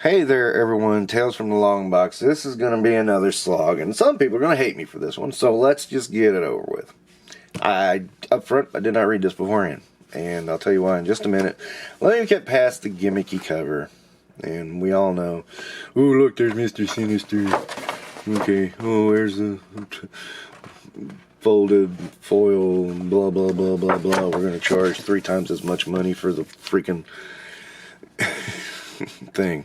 Hey there, everyone. Tales from the Longbox. This is going to be another slog, and some people are going to hate me for this one, so let's just get it over with. Up front, I did not read this beforehand, and I'll tell you why in just a minute. Let me get past the gimmicky cover, and we all know, oh, look, there's Mr. Sinister. Okay, oh, there's the folded foil, blah, blah, blah, blah, blah. We're going to charge 3 times as much money for the freaking thing.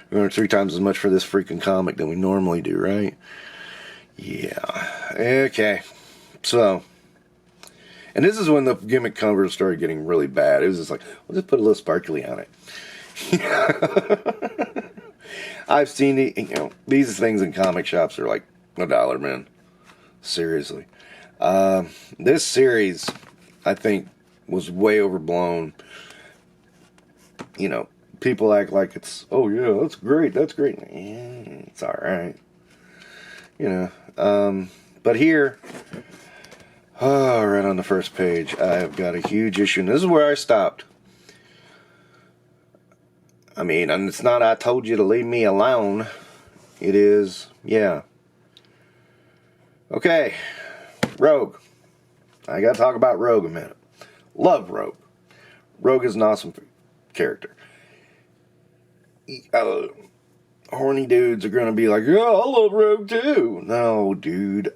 We're going to 3 times as much for this freaking comic than we normally do, right? Yeah. Okay. So, and this is when the gimmick covers started getting really bad. It was just like, we'll just put a little sparkly on it. I've seen it, these things in comic shops are like $1, man. Seriously. This series, I think, was way overblown. People act like it's, oh yeah, that's great, that's great. It's alright. But here, right on the first page, I have got a huge issue, and this is where I stopped. I mean, and it's not I told you to leave me alone. It is, yeah. Okay, Rogue. I gotta talk about Rogue a minute. Love Rogue. Rogue is an awesome character. Horny dudes are going to be like, yeah, I love Rogue too. No, dude.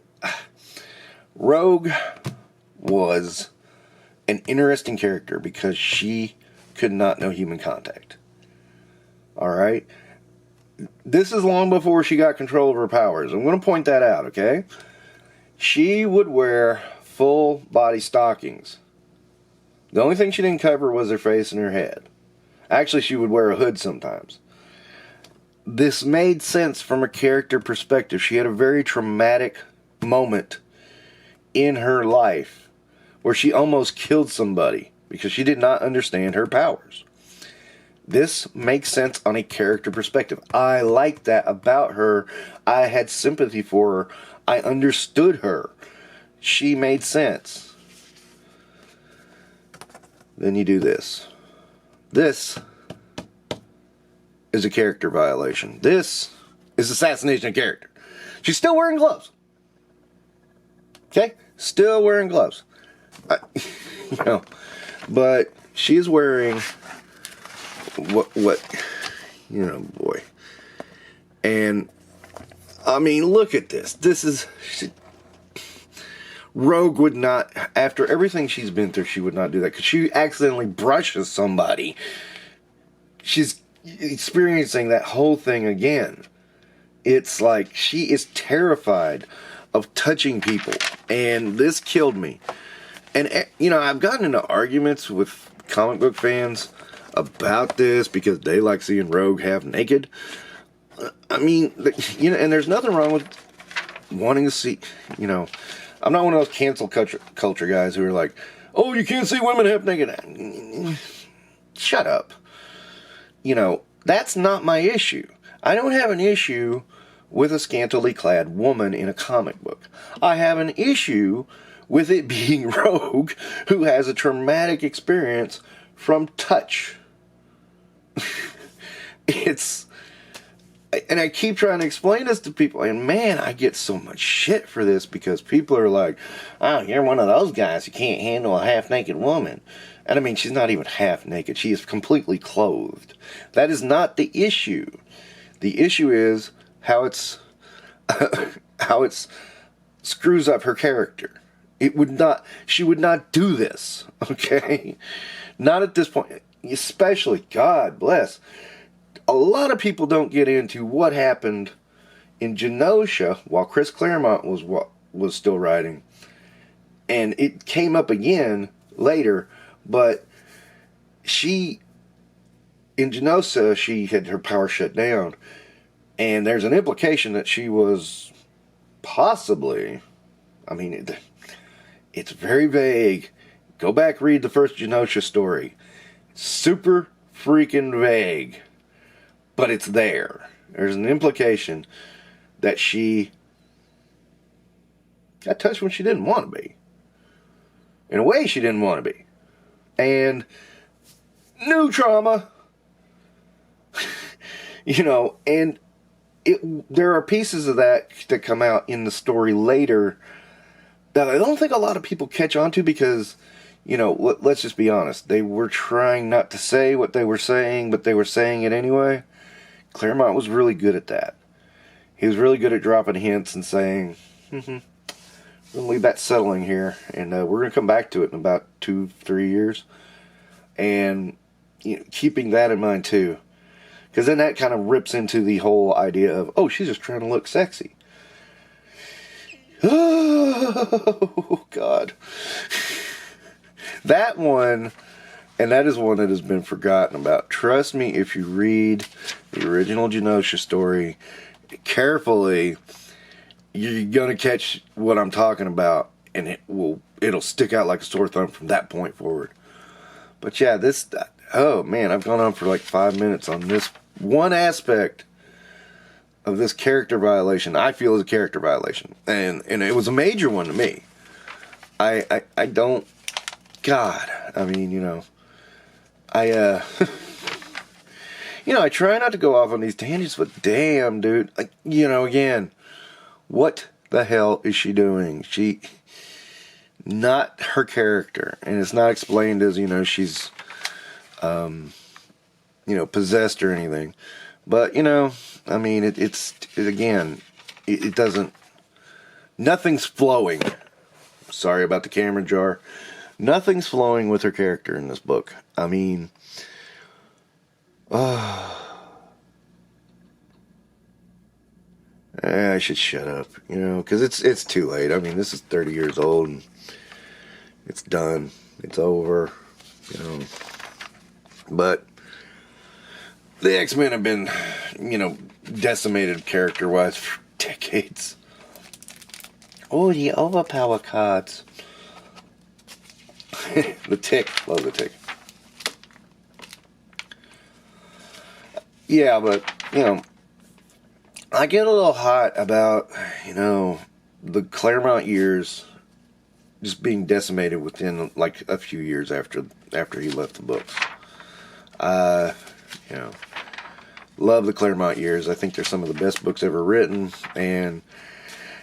Rogue was an interesting character because she could not know human contact. Alright? This is long before she got control of her powers. I'm going to point that out, okay? She would wear full body stockings. The only thing she didn't cover was her face and her head. Actually, she would wear a hood sometimes. This made sense from a character perspective. She had a very traumatic moment in her life where she almost killed somebody because she did not understand her powers. This makes sense on a character perspective. I liked that about her. I had sympathy for her. I understood her. She made sense. Then you do this. This is a character violation. This is assassination of character. She's still wearing gloves. Okay? Still wearing gloves. But she's wearing boy. And I mean, look at this. This is Rogue would not, after everything she's been through, she would not do that. Because she accidentally brushes somebody. She's experiencing that whole thing again. It's like she is terrified of touching people. And this killed me. And, I've gotten into arguments with comic book fans about this because they like seeing Rogue half naked. I mean, and there's nothing wrong with wanting to see, I'm not one of those cancel culture guys who are like, oh, you can't see women half naked. Shut up. That's not my issue. I don't have an issue with a scantily clad woman in a comic book. I have an issue with it being Rogue who has a traumatic experience from touch. And I keep trying to explain this to people, and man, I get so much shit for this because people are like, oh, you're one of those guys who can't handle a half-naked woman. And I mean, she's not even half-naked. She is completely clothed. That is not the issue. The issue is how it's screws up her character. She would not do this, okay? Not at this point. Especially, God bless, a lot of people don't get into what happened in Genosha while Chris Claremont was still writing. And it came up again later, but in Genosha, she had her power shut down. And there's an implication that she was possibly, it's very vague. Go back, read the first Genosha story. Super freaking vague. But it's there. There's an implication that she got touched when she didn't want to be. In a way she didn't want to be. And new trauma. You know, and there are pieces of that come out in the story later that I don't think a lot of people catch on to because, you know, let's just be honest. They were trying not to say what they were saying, but they were saying it anyway. Claremont was really good at that. He was really good at dropping hints and saying, we're going to leave that settling here, and we're going to come back to it in about 2-3 years. And, you know, keeping that in mind, too. Because then that kind of rips into the whole idea of, oh, she's just trying to look sexy. Oh, God. That one, and that is one that has been forgotten about. Trust me, if you read the original Genosha story carefully, you're going to catch what I'm talking about, and it'll stick out like a sore thumb from that point forward. But yeah, oh man, I've gone on for like 5 minutes on this one aspect of this character violation. I feel is a character violation, and it was a major one to me. I don't, God, I mean, you know, you know, I try not to go off on these tangents, but damn, dude, like, you know, again, what the hell is she doing? Not her character, and it's not explained as, you know, she's, you know, possessed or anything. But, you know, I mean, it doesn't, nothing's flowing. Sorry about the camera jar. Nothing's flowing with her character in this book. I mean, I should shut up, you know, because it's too late. I mean, this is 30 years old, and it's done. It's over, you know. But the X-Men have been, you know, decimated character-wise for decades. Oh, the overpower cards. The Tick. Love the Tick. Yeah, but, you know, I get a little hot about, you know, the Claremont years just being decimated within, like, a few years after he left the books. You know, love the Claremont years. I think they're some of the best books ever written, and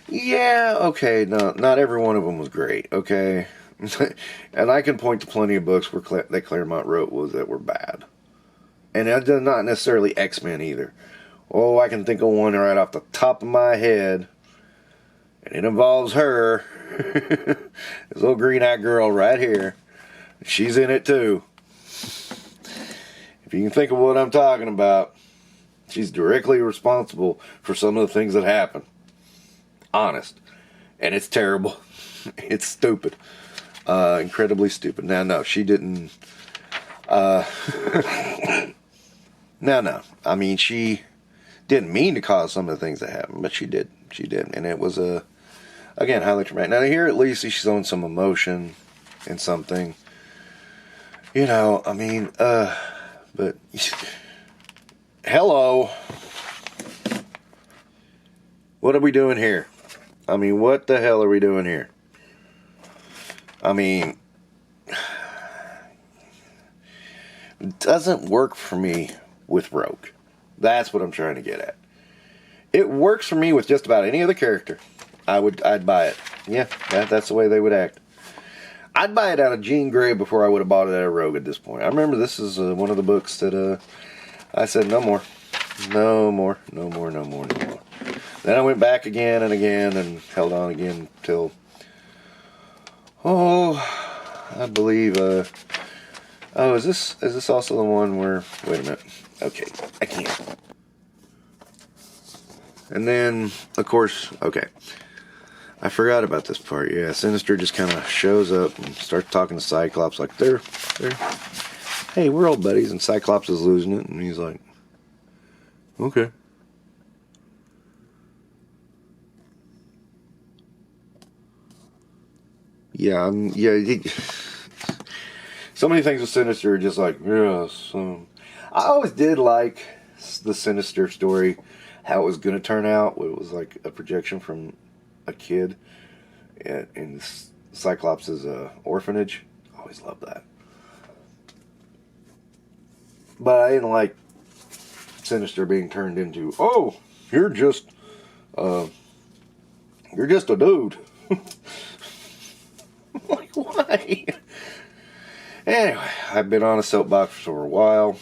yeah, okay, no, not every one of them was great, okay? And I can point to plenty of books where that Claremont wrote that were bad. And that's not necessarily X-Men either. Oh, I can think of one right off the top of my head, and it involves her. This little green-eyed girl right here. She's in it too. If you can think of what I'm talking about, she's directly responsible for some of the things that happen. Honest. And it's terrible. It's stupid. Incredibly stupid. Now, no, she didn't. No. I mean, she didn't mean to cause some of the things that happened, but she did. She did. And it was, again, highly traumatic. Now, here at least she's showing some emotion and something. You know, I mean, but hello. What are we doing here? I mean, what the hell are we doing here? I mean, it doesn't work for me with Rogue. That's what I'm trying to get at. It works for me with just about any other character. I'd buy it. Yeah, that's the way they would act. I'd buy it out of Jean Grey before I would have bought it out of Rogue at this point. I remember this is one of the books that I said no more. No more. Then I went back again and again and held on again till, I believe, is this also the one where, wait a minute, okay, I can't. And then, of course, okay, I forgot about this part, yeah, Sinister just kind of shows up and starts talking to Cyclops like, hey, we're old buddies, and Cyclops is losing it, and he's like, okay. Yeah, so many things with Sinister are just like, yes. I always did like the Sinister story, how it was going to turn out. It was like a projection from a kid in Cyclops' orphanage. I always loved that. But I didn't like Sinister being turned into, oh, you're just a dude. Like, why? Anyway, I've been on a soapbox for a while.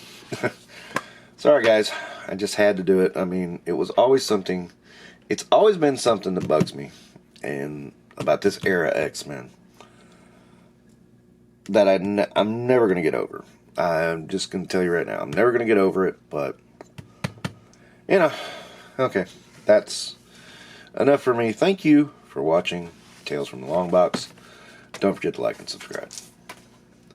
Sorry, guys. I just had to do it. I mean, it was always something. It's always been something that bugs me, and about this era X-Men that I'm never gonna get over. I'm just gonna tell you right now, I'm never gonna get over it. But you know, okay, that's enough for me. Thank you for watching Tales from the Longbox. Don't forget to like and subscribe.